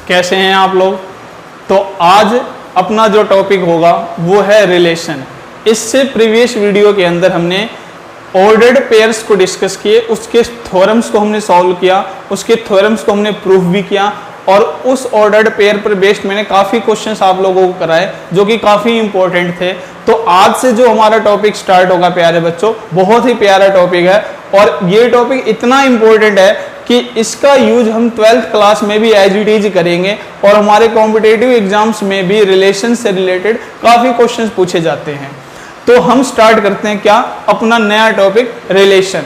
कैसे हैं आप लोग। तो आज अपना जो टॉपिक होगा वो है रिलेशन। इससे प्रीवियस वीडियो के अंदर हमने ऑर्डर्ड पेयर्स को डिस्कस किए, उसके थ्योरम्स को हमने सॉल्व किया, उसके थ्योरम्स को हमने प्रूफ भी किया और उस ऑर्डर्ड पेयर पर बेस्ड मैंने काफ़ी क्वेश्चंस आप लोगों को कराए जो कि काफ़ी इंपॉर्टेंट थे। तो आज से जो हमारा टॉपिक स्टार्ट होगा प्यारे बच्चों, बहुत ही प्यारा टॉपिक है और ये टॉपिक इतना इंपॉर्टेंट है कि इसका यूज हम 12th क्लास में भी एज इट इज करेंगे और हमारे कॉम्पिटेटिव एग्जाम्स में भी रिलेशन से रिलेटेड काफ़ी क्वेश्चंस पूछे जाते हैं। तो हम स्टार्ट करते हैं क्या, अपना नया टॉपिक रिलेशन।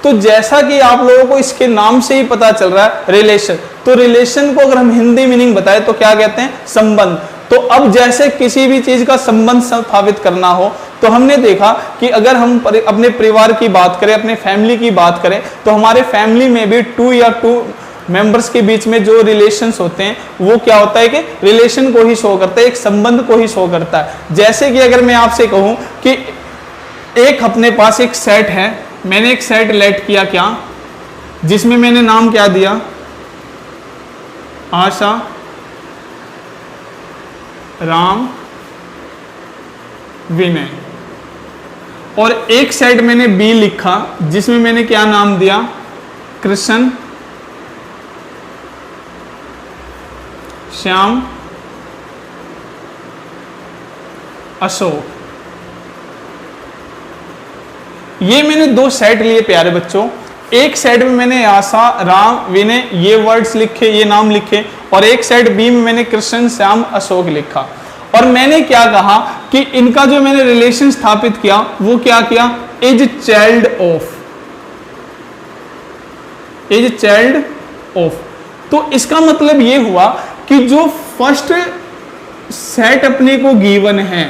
तो जैसा कि आप लोगों को इसके नाम से ही पता चल रहा है रिलेशन, तो रिलेशन को अगर हम हिंदी मीनिंग बताएं तो क्या कहते हैं, संबंध। तो अब जैसे किसी भी चीज का संबंध स्थापित करना हो तो हमने देखा कि अगर हम अपने परिवार की बात करें, अपने फैमिली की बात करें, तो हमारे फैमिली में भी टू मेंबर्स के बीच में जो रिलेशंस होते हैं वो क्या होता है कि रिलेशन को ही शो करता है, एक संबंध को ही शो करता है। जैसे कि अगर मैं आपसे कहूं कि एक अपने पास एक सेट है, मैंने एक सेट लेट किया क्या, जिसमें मैंने नाम क्या दिया, आशा, राम, विनय, और एक सेट मैंने बी लिखा जिसमें मैंने क्या नाम दिया, कृष्ण, श्याम, अशोक। ये मैंने दो सेट लिए प्यारे बच्चों। एक सेट में मैंने आशा, राम, विनय ये वर्ड्स लिखे, ये नाम लिखे, और एक सेट बी में मैंने कृष्ण, श्याम, अशोक लिखा। और मैंने क्या कहा कि इनका जो मैंने रिलेशन स्थापित किया वो क्या किया, is child of, is child of. तो इसका मतलब ये हुआ कि जो फर्स्ट सेट अपने को गिवन है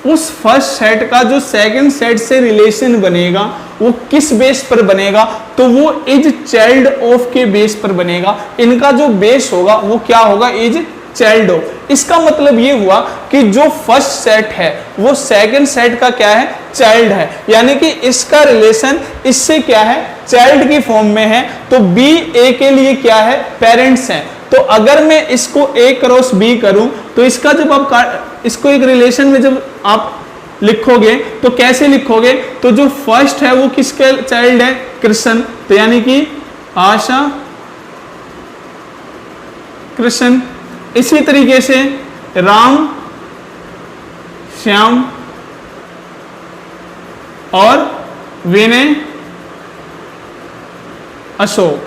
उस फर्स्ट सेट का जो सेकंड सेट से रिलेशन बनेगा वो किस बेस पर बनेगा, तो वो इज चाइल्ड ऑफ के बेस पर बनेगा। इनका जो बेस होगा वो क्या होगा, इज चाइल्ड ऑफ। इसका मतलब ये हुआ कि जो फर्स्ट सेट है वो सेकंड सेट का क्या है, चाइल्ड है, यानी कि इसका रिलेशन इससे क्या है, चाइल्ड की फॉर्म में है। तो बी ए के लिए क्या है, पेरेंट्स हैं। तो अगर मैं इसको ए क्रॉस बी करूं तो इसका जब आप इसको एक रिलेशन में जब आप लिखोगे तो कैसे लिखोगे, तो जो फर्स्ट है वो किसके चाइल्ड है, कृष्ण, तो यानी कि आशा, कृष्ण। इसी तरीके से राम, श्याम और विनय, अशोक।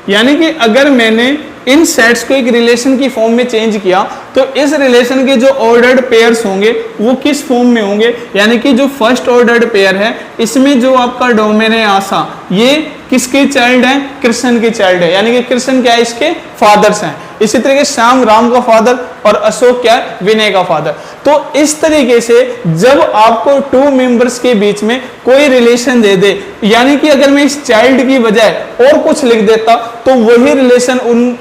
यानी कि अगर मैंने इन सेट्स को एक रिलेशन की फॉर्म में चेंज किया तो इस रिलेशन के जो ऑर्डर्ड पेयर्स होंगे वो किस फॉर्म में होंगे, यानी कि जो फर्स्ट ऑर्डर्ड पेयर है इसमें जो आपका डोमेन है आशा, ये किसके चाइल्ड है, कृष्ण के चाइल्ड है, यानी कि कृष्ण क्या है, इसके फादर्स हैं। इसी तरीके श्याम राम का फादर और अशोक क्या है, विनय का फादर। तो इस तरीके से जब आपको टू मेंबर्स के बीच में कोई रिलेशन दे दे, यानी कि अगर मैं इस चाइल्ड की बजाय और कुछ लिख देता तो वही रिलेशन उन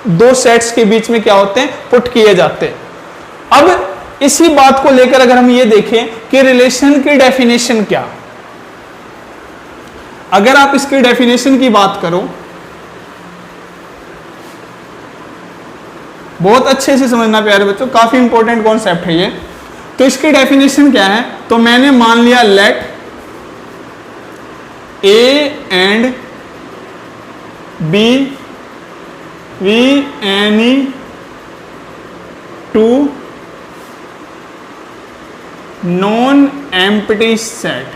दो सेट्स के बीच में क्या होते हैं, पुट किए जाते हैं। अब इसी बात को लेकर अगर हम ये देखें कि रिलेशन की डेफिनेशन क्या, अगर आप इसकी डेफिनेशन की बात करो, बहुत अच्छे से समझना प्यारे बच्चों, काफी इंपॉर्टेंट कॉन्सेप्ट है ये। तो इसकी डेफिनेशन क्या है, तो मैंने मान लिया let A and B be any two non empty set,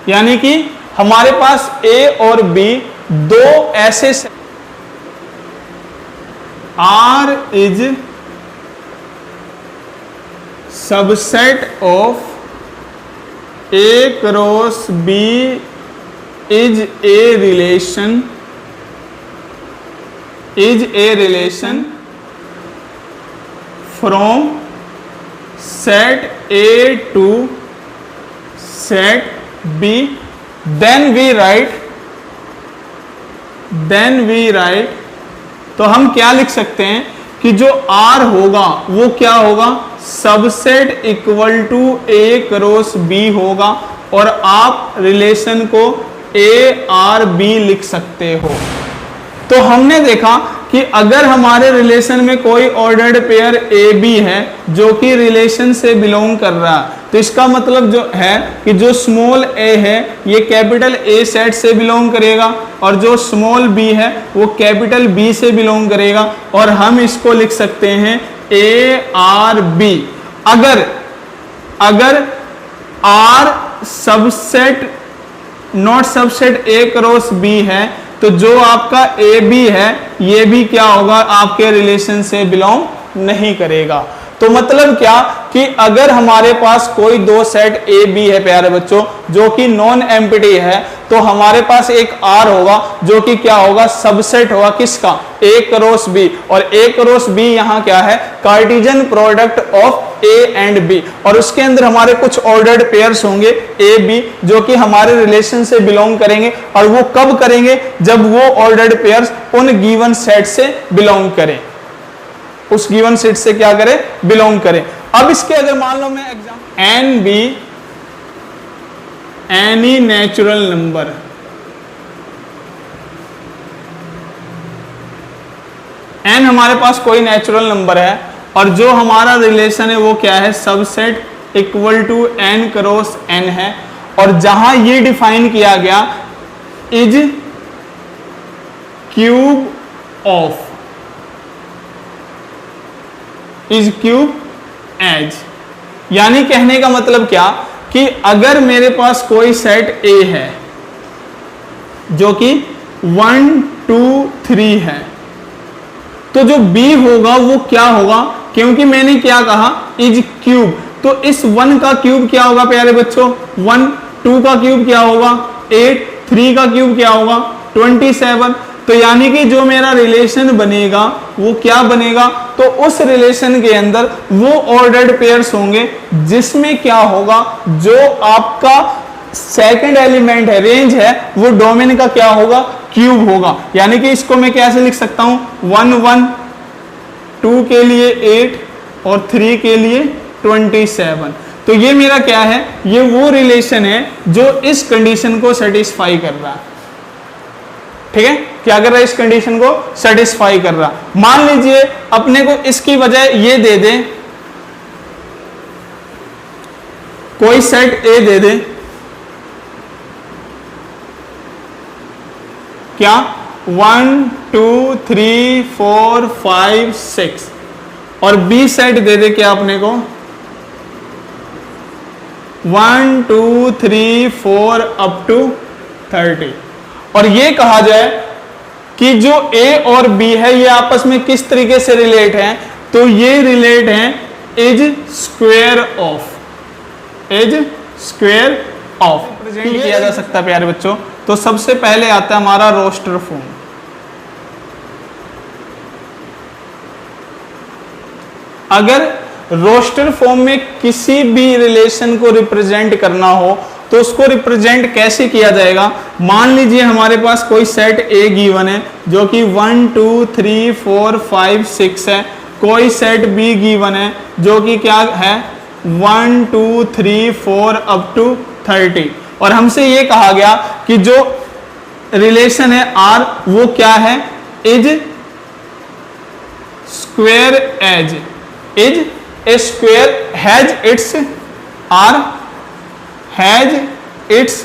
यानी कि हमारे पास ए और बी दो ऐसे R is subset of A cross B is a relation from set A to set B, then we write तो हम क्या लिख सकते हैं कि जो R होगा वो क्या होगा, subset equal to A cross B होगा, और आप रिलेशन को A R B लिख सकते हो। तो हमने देखा कि अगर हमारे रिलेशन में कोई ऑर्डर्ड पेयर ए बी है जो कि रिलेशन से बिलोंग कर रहा है, तो इसका मतलब जो है कि जो स्मॉल ए है ये कैपिटल ए सेट से बिलोंग करेगा और जो स्मॉल बी है वो कैपिटल बी से बिलोंग करेगा, और हम इसको लिख सकते हैं ए आर बी। अगर R subset not subset A cross B है तो जो आपका ए बी है ये भी क्या होगा, आपके रिलेशन से बिलोंग नहीं करेगा। तो मतलब क्या कि अगर हमारे पास कोई दो सेट ए बी है प्यारे बच्चों जो कि नॉन एम्प्टी है, तो हमारे पास एक आर होगा जो कि क्या होगा, सबसेट होगा किसका, ए क्रॉस बी। और ए क्रॉस बी यहाँ क्या है, Cartesian product of A and B, और उसके अंदर हमारे कुछ ऑर्डर्ड पेयर्स होंगे ए बी जो कि हमारे रिलेशन से बिलोंग करेंगे, और वो कब करेंगे, जब वो ऑर्डर्ड पेयर्स उन गिवन सेट से बिलोंग करें, उस गिवन सेट से क्या करें, बिलोंग करें। अब इसके अगर मान लो मैं example N be any natural number, N हमारे पास कोई नेचुरल नंबर है और जो हमारा रिलेशन है वो क्या है, subset equal to N cross N है, और जहां ये डिफाइन किया गया is cube of is cube as, यानी कहने का मतलब क्या कि अगर मेरे पास कोई सेट ए है जो कि 1 2 3 है, तो जो बी होगा वो क्या होगा, क्योंकि मैंने क्या कहा इज क्यूब, तो इस 1 का क्यूब क्या होगा प्यारे बच्चों 1, 2 का क्यूब क्या होगा 8, 3 का क्यूब क्या होगा 27। तो यानी कि जो मेरा रिलेशन बनेगा वो क्या बनेगा, तो उस रिलेशन के अंदर वो ऑर्डर्ड पेयर्स होंगे जिसमें क्या होगा, जो आपका सेकंड एलिमेंट है, रेंज है, वो डोमेन का क्या होगा, क्यूब होगा। यानी कि इसको मैं कैसे लिख सकता हूं 1 1, 2 के लिए 8 और 3 के लिए 27। तो ये मेरा क्या है, ये वो रिलेशन है जो इस कंडीशन को सेटिस्फाई कर रहा है। ठीक है, क्या कर रहा है, इस कंडीशन को सेटिस्फाई कर रहा। मान लीजिए अपने को इसकी वजह ये दे दे, कोई सेट ए दे दे, क्या 1 2 3 4 5 6, और बी सेट दे दे क्या अपने को 1 2 3 4 अप टू 30, और ये कहा जाए कि जो ए और बी है ये आपस में किस तरीके से रिलेट हैं, तो ये रिलेट हैं is square of, is square of present किया जा सकता है प्यारे बच्चों। तो सबसे पहले आता है हमारा रोस्टर फॉर्म। अगर रोस्टर फॉर्म में किसी भी रिलेशन को रिप्रेजेंट करना हो तो उसको रिप्रेजेंट कैसे किया जाएगा, मान लीजिए हमारे पास कोई सेट ए गिवन है जो कि 1 2 3 4 5 6 है, कोई सेट बी गिवन है जो कि क्या है 1 2 3 4 अप टू 30, और हमसे ये कहा गया कि जो रिलेशन है आर वो क्या है, is square as, is a square has its R has its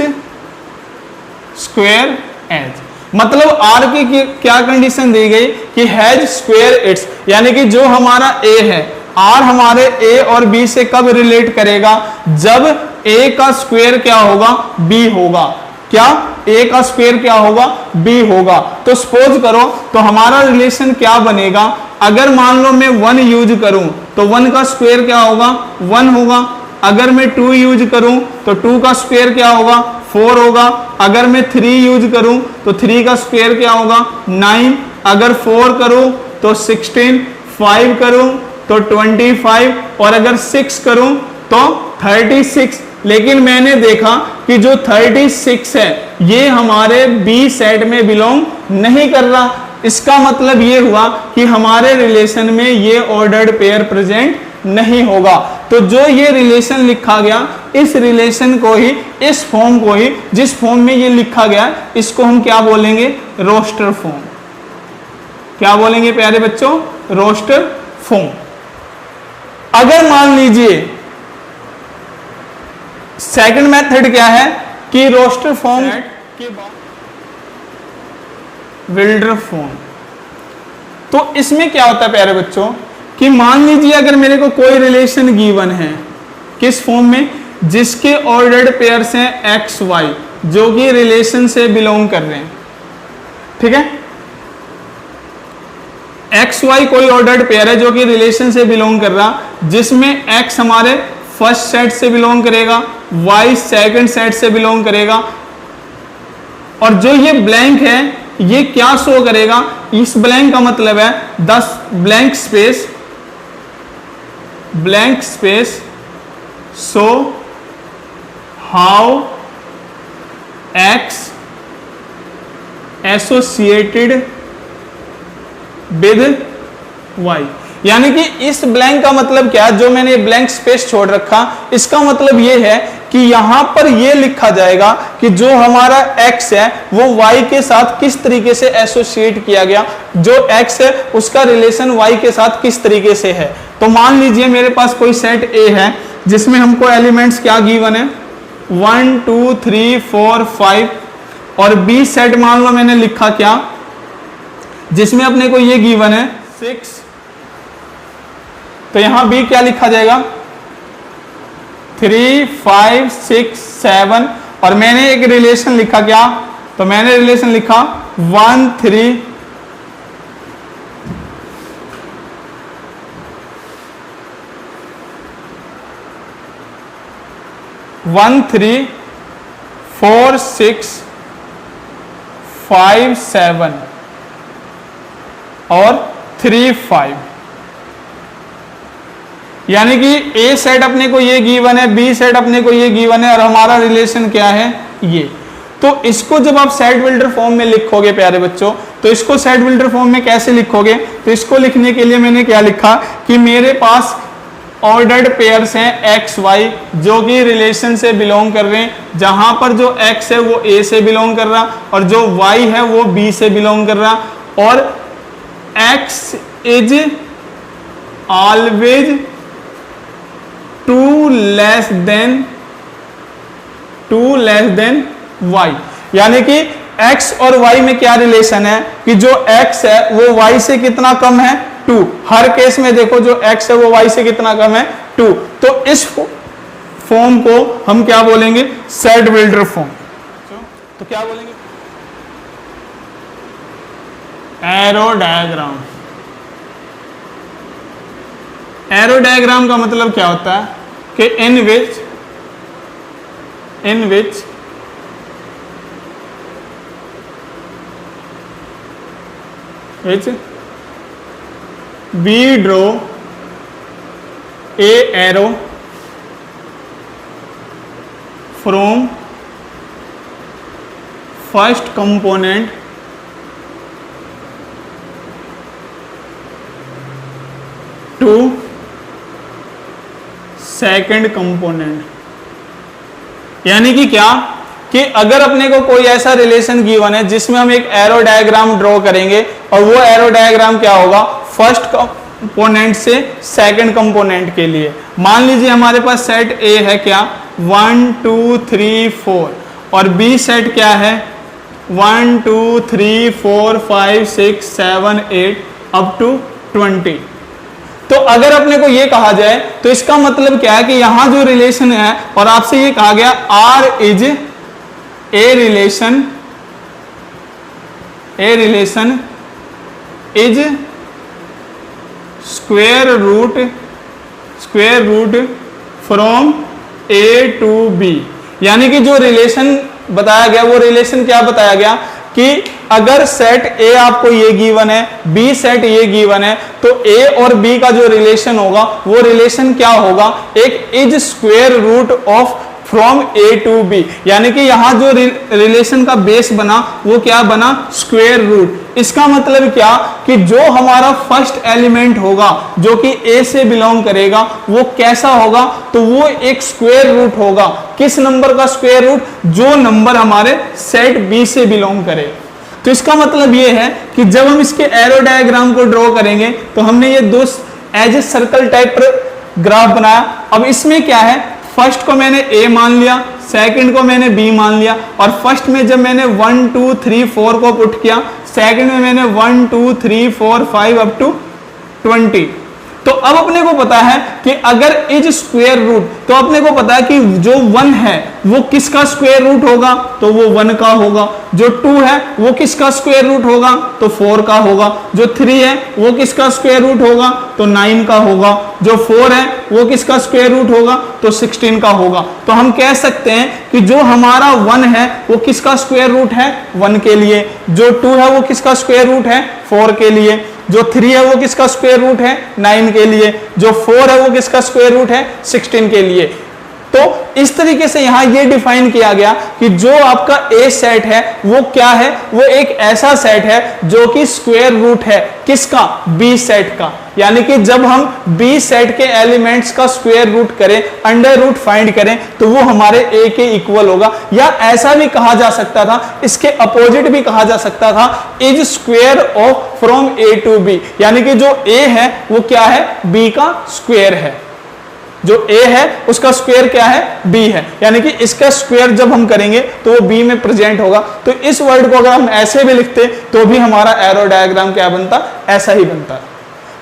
square as. मतलब आर की क्या कंडीशन दी गई कि हैज स्क्वायर इट्स, यानी कि जो हमारा ए है आर हमारे ए और बी से कब रिलेट करेगा, जब ए का स्क्वायर क्या होगा, बी होगा। क्या ए का स्क्वायर क्या होगा, बी होगा। तो सपोज करो तो हमारा रिलेशन क्या बनेगा, अगर मान लो मैं 1 यूज करूं तो 1 का स्क्वायर क्या होगा 1 होगा, अगर मैं 2 यूज करूं तो 2 का स्क्वायर क्या होगा 4 होगा, अगर मैं 3 यूज करूं तो 3 का स्क्वायर क्या होगा 9, अगर 4 करूं तो 16, 5 करूं तो 25, और अगर 6 करूं तो 36। लेकिन मैंने देखा कि जो 36 है ये हमारे बी सेट में बिलोंग नहीं कर रहा। इसका मतलब ये हुआ कि हमारे रिलेशन में ये ऑर्डर्ड पेयर प्रेजेंट नहीं होगा। तो जो ये रिलेशन लिखा गया, इस रिलेशन को ही, इस फॉर्म को ही, जिस फॉर्म में ये लिखा गया, इसको हम क्या बोलेंगे, रोस्टर फॉर्म। क्या बोलेंगे प्यारे बच्चों? Roster form. अगर मान लीजिए सेकंड मेथड क्या है कि रोस्टर फॉर्म के बाद विल्डर फॉर्म। तो इसमें क्या होता है प्यारे बच्चों कि मान लीजिए अगर मेरे को कोई रिलेशन गिवन है, किस फॉर्म में? जिसके ऑर्डर्ड पेयर्स हैं एक्स वाई, जो कि रिलेशन से बिलोंग कर रहे हैं, ठीक है। एक्स वाई कोई ऑर्डर्ड पेयर है जो कि रिलेशन से बिलोंग कर रहा, जिसमें एक्स हमारे फर्स्ट सेट से बिलोंग करेगा, वाई सेकंड सेट से बिलोंग करेगा, और जो ये ब्लैंक है ये क्या शो करेगा? इस ब्लैंक का मतलब है 10 blank space show how X associated with Y. यानी कि इस ब्लैंक का मतलब क्या? जो मैंने ब्लैंक स्पेस छोड़ रखा, इसका मतलब यह है कि यहां पर यह लिखा जाएगा कि जो हमारा x है वो y के साथ किस तरीके से एसोसिएट किया गया, जो x है उसका रिलेशन y के साथ किस तरीके से है। तो मान लीजिए मेरे पास कोई सेट A है जिसमें हमको एलिमेंट्स क्या गिवन है? 1 2 3 4 5, और B सेट मान लो मैंने लिखा क्या, जिसमें अपने को ये गिवन है 6, तो यहां B क्या लिखा जाएगा? 3 5 6 7, और मैंने एक रिलेशन लिखा क्या? तो मैंने रिलेशन लिखा 1 3 1 3 4 6 5 7 और 3 5। यानी कि ए सेट अपने को ये गिवन है, बी सेट अपने को ये गिवन है, और हमारा रिलेशन क्या है? ये। तो इसको जब आप सेट बिल्डर फॉर्म में लिखोगे प्यारे बच्चों, तो इसको सेट बिल्डर फॉर्म में कैसे लिखोगे? तो इसको लिखने के लिए मैंने क्या लिखा कि मेरे पास ऑर्डर्ड पेयर्स हैं एक्स वाई, जो कि रिलेशन से बिलोंग कर रहे हैं, जहां पर जो एक्स है वो ए से बिलोंग कर रहा और जो वाई है वो बी से बिलोंग कर रहा, और X is always 2 less than Y. यानी कि x और y में क्या रिलेशन है कि जो x है वो y से कितना कम है? 2। हर केस में देखो जो x है वो y से कितना कम है? 2। तो इस फॉर्म को हम क्या बोलेंगे? Set builder form. तो क्या बोलेंगे? Arrow diagram. एरो डायग्राम का मतलब क्या होता है कि इन विच we draw a arrow from first component to second component. यानी कि क्या कि अगर अपने को कोई ऐसा रिलेशन गिवन है जिसमें हम एक एरो डायग्राम ड्रॉ करेंगे, और वो एरो डायग्राम क्या होगा? फर्स्ट कंपोनेंट से सेकंड कंपोनेंट के लिए। मान लीजिए हमारे पास सेट ए है क्या? 1 2 3 4, और बी सेट क्या है? 1 2 3 4 5 6 7 8 अप टू 20। तो अगर अपने को ये कहा जाए तो इसका मतलब क्या है कि यहां जो रिलेशन है, और आपसे ये कहा गया R is a relation is square root from A to B। यानी कि जो रिलेशन बताया गया वो रिलेशन क्या बताया गया कि अगर सेट A आपको ये गिवन है, B सेट ये गिवन है, तो A और B का जो रिलेशन होगा वो रिलेशन क्या होगा? एक is square root of from A to B। यानी कि यहां जो रिलेशन का बेस बना वो क्या बना? Square root. इसका मतलब क्या कि जो हमारा फर्स्ट एलिमेंट होगा जो कि A से बिलोंग करेगा वो कैसा होगा? तो वो एक स्क्वेयर रूट होगा। किस नंबर का स्क्वेयर रूट? जो नंबर हमारे सेट B से बिलोंग करे। तो इसका मतलब ये है कि जब हम इसके एरो डायग्राम को ड्रॉ करेंगे तो हमने ये दो as a circle type graph बनाया। अब इसमें क्या है, फर्स्ट को मैंने ए मान लिया, सेकंड को मैंने बी मान लिया, और फर्स्ट में जब मैंने 1 2 3 4 को पुट किया, सेकंड में मैंने 1 2 3 4 5 अप टू 20। तो अब अपने को पता है कि अगर इज स्क्वायर रूट, तो अपने को पता है कि जो 1 है वो किसका स्क्वायर रूट होगा, तो वो 1 का होगा। जो 2 है वो किसका स्क्वायर रूट होगा, तो 4 का होगा। जो 3 है वो किसका स्क्वायर रूट होगा, तो 9 का होगा। जो 4 है वो किसका स्क्वायर रूट होगा, तो 16 का होगा। तो हम कह सकते हैं कि जो हमारा 1 है वो किसका स्क्वायर रूट है, 1 के लिए। जो 2 है वो किसका स्क्वायर रूट है, 4 के लिए। जो 3 है वो किसका स्क्वायर रूट है, 9 के लिए। जो 4 है वो किसका स्क्वायर रूट है, 16 के लिए। तो इस तरीके से यहां ये डिफाइन किया गया कि जो आपका ए सेट है वो क्या है, वो एक ऐसा सेट है जो कि स्क्वायर रूट है किसका, बी सेट का। यानी कि जब हम बी सेट के एलिमेंट्स का स्क्वायर रूट करें, अंडर रूट फाइंड करें, तो वो हमारे ए के इक्वल होगा। या ऐसा भी कहा जा सकता था, इसके अपोजिट भी कहा जा सकता था, is square of from A to B. यानी कि जो ए है वो क्या है, बी का स्क्वायर है। जो a है उसका स्क्वायर क्या है, b है। यानी कि इसका स्क्वायर जब हम करेंगे तो वो b में प्रेजेंट होगा। तो इस वर्ड को अगर हम ऐसे भी लिखते तो भी हमारा एरो डायग्राम क्या बनता, ऐसा ही बनता।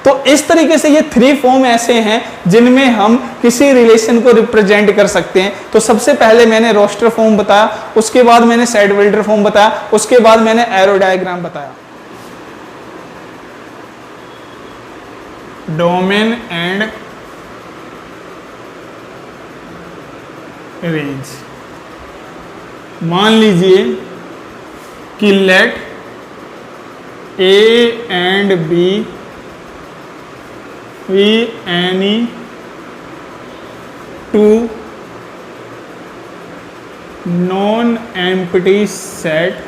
तो इस तरीके से ये 3 फॉर्म ऐसे हैं जिनमें हम किसी रिलेशन को रिप्रेजेंट कर सकते हैं। तो सबसे पहले मैंने रोस्टर फॉर्म बताया, उसके बाद मैंने सेट बिल्डर फॉर्म बताया, उसके बाद मैंने एरो डायग्राम बताया। Domain and range. मान लीजिए कि let A and B be any two non empty set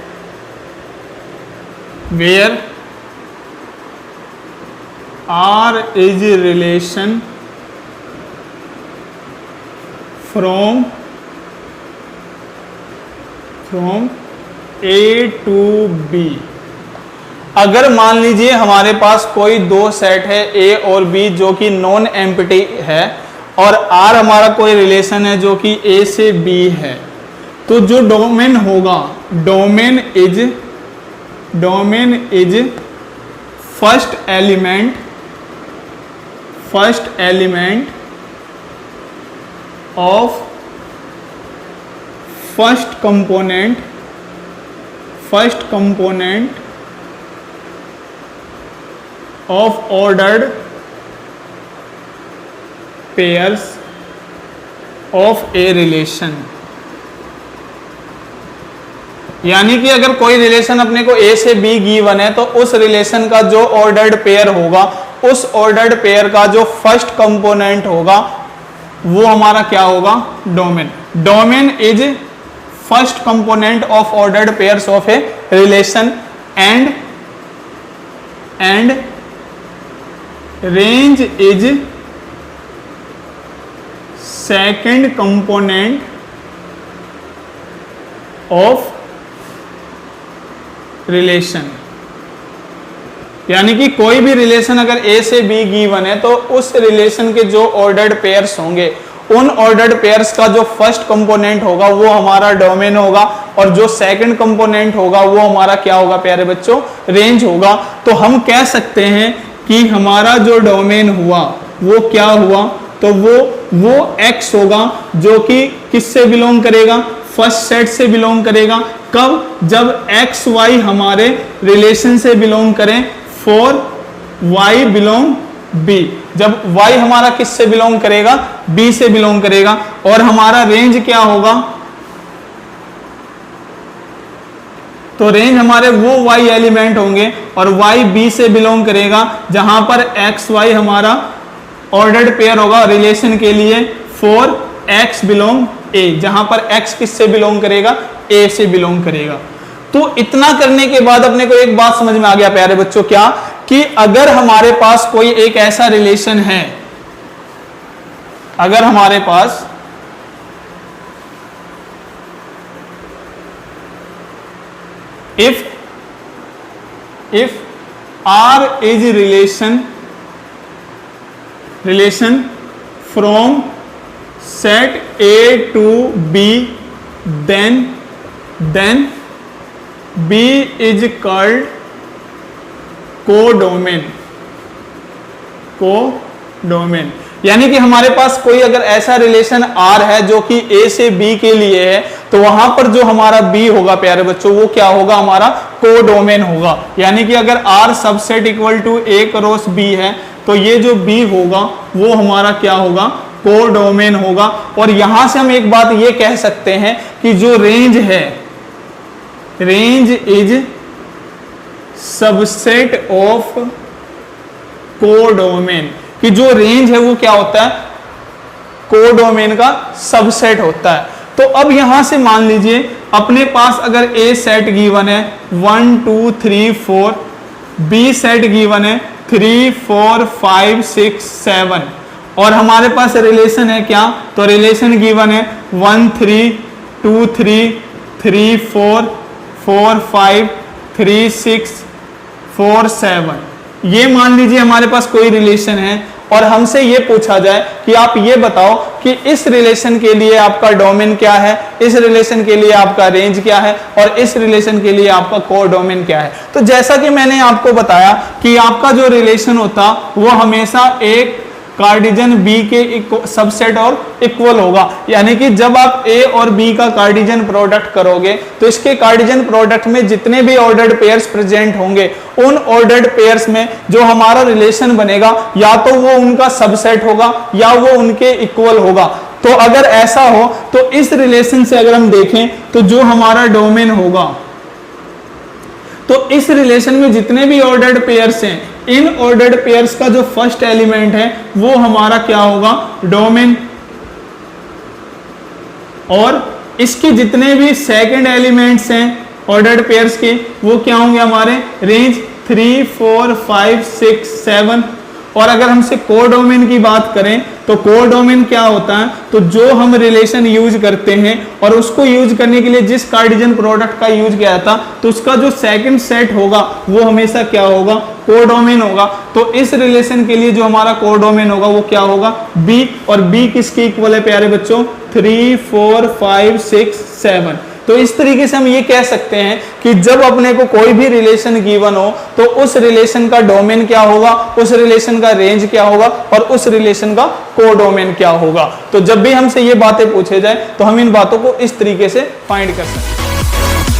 where R is relation from A to B। अगर मान लीजिए हमारे पास कोई दो सेट है A और B जो कि नॉन एम्प्टी है, और R हमारा कोई रिलेशन है जो कि A से B है, तो जो डोमेन होगा, domain is first element of first component of ordered pairs of a relation. यानी कि अगर कोई रिलेशन अपने को ए से बी गिवन है तो उस रिलेशन का जो ऑर्डर्ड पेयर होगा, उस ऑर्डर्ड पेयर का जो फर्स्ट कंपोनेंट होगा वो हमारा क्या होगा, domain. Domain is first component of ordered pairs of a relation and range is second component of relation. यानी कि कोई भी रिलेशन अगर ए से बी गिवन है तो उस रिलेशन के जो ऑर्डर्ड पेयर्स होंगे, उन ऑर्डर्ड पेयर्स का जो फर्स्ट कंपोनेंट होगा वो हमारा डोमेन होगा, और जो सेकंड कंपोनेंट होगा वो हमारा क्या होगा प्यारे बच्चों, रेंज होगा। तो हम कह सकते हैं कि हमारा जो डोमेन हुआ वो क्या हुआ, तो वो x होगा जो कि किससे बिलोंग करेगा, फर्स्ट सेट से बिलोंग करेगा। कब, जब x y हमारे रिलेशन से बिलोंग करें फॉर y बिलोंग b। जब y हमारा किससे बिलोंग करेगा, b से बिलोंग करेगा। और हमारा रेंज क्या होगा, तो रेंज हमारे वो y एलिमेंट होंगे और y b से बिलोंग करेगा, जहां पर x y हमारा ऑर्डर्ड पेयर होगा रिलेशन के लिए फॉर x बिलोंग a, जहां पर x किससे बिलोंग करेगा, a से बिलोंग करेगा। तो इतना करने के बाद अपने को एक बात समझ में आ गया प्यारे बच्चों, क्या कि अगर हमारे पास कोई एक ऐसा रिलेशन है, अगर हमारे पास if if R is relation from set A to B, then B is called codomain. Codomain यानी कि हमारे पास कोई अगर ऐसा रिलेशन R है जो कि A से B के लिए है, तो वहां पर जो हमारा B होगा प्यारे बच्चों, वो क्या होगा, हमारा कोडोमेन होगा। यानी कि अगर R subset equal to A cross B है, तो ये जो B होगा वो हमारा क्या होगा, कोडोमेन होगा। और यहां से हम एक बात ये कह सकते हैं कि जो रेंज है, range is subset of codomain, कि जो रेंज है वो क्या होता है, कोडोमेन का सबसेट होता है। तो अब यहां से मान लीजिए अपने पास अगर A सेट गिवन है 1 2 3 4, B सेट गिवन है 3 4 5 6 7, और हमारे पास रिलेशन है क्या, तो रिलेशन गिवन है 1 3 2 3 3 4 4 5 3 6 4 7, ये मान लीजिए हमारे पास कोई रिलेशन है, और हमसे ये पूछा जाए कि आप ये बताओ कि इस रिलेशन के लिए आपका डोमेन क्या है, इस रिलेशन के लिए आपका रेंज क्या है, और इस रिलेशन के लिए आपका कोडोमेन क्या है। तो जैसा कि मैंने आपको बताया कि आपका जो रिलेशन होता वो हमेशा एक कार्डिजन B के सबसेट और इक्वल होगा। यानी कि जब आप A और B का कार्डिजन प्रोडक्ट करोगे, तो इसके कार्डिजन प्रोडक्ट में जितने भी ऑर्डर्ड पेयर्स प्रेजेंट होंगे, उन ऑर्डर्ड पेयर्स में जो हमारा रिलेशन बनेगा, या तो वो उनका सबसेट होगा या वो उनके इक्वल होगा। तो अगर ऐसा हो तो इस रिलेशन से अगर हम देखें तो जो हमारा डोमेन होगा, तो इस रिलेशन में जितने भी ऑर्डर्ड पेयर्स हैं, इन ऑर्डर्ड पेयर्स का जो फर्स्ट एलिमेंट है वो हमारा क्या होगा, डोमेन, और इसके जितने भी सेकंड एलिमेंट्स हैं ऑर्डर्ड पेयर्स के, वो क्या होंगे, हमारे रेंज 3 4 5 6 7। और अगर हमसे कोडोमेन की बात करें तो कोडोमेन क्या होता है, तो जो हम रिलेशन यूज करते हैं और उसको यूज करने के लिए जिस कार्डिजन प्रोडक्ट का यूज किया था, तो उसका जो सेकंड सेट होगा वो हमेशा क्या होगा, कोडोमेन होगा। तो इस रिलेशन के लिए जो हमारा कोडोमेन होगा वो क्या होगा, B, और B किसके इक्वल है प्यारे बच्चों, 3 4 5 6 7। तो इस तरीके से हम ये कह सकते हैं कि जब अपने को कोई भी रिलेशन गिवन हो, तो उस रिलेशन का डोमेन क्या होगा, उस रिलेशन का रेंज क्या होगा, और उस रिलेशन का कोडोमेन क्या होगा। तो जब भी हमसे ये बातें पूछे जाए तो हम इन बातों को इस तरीके से फाइंड कर सकते हैं।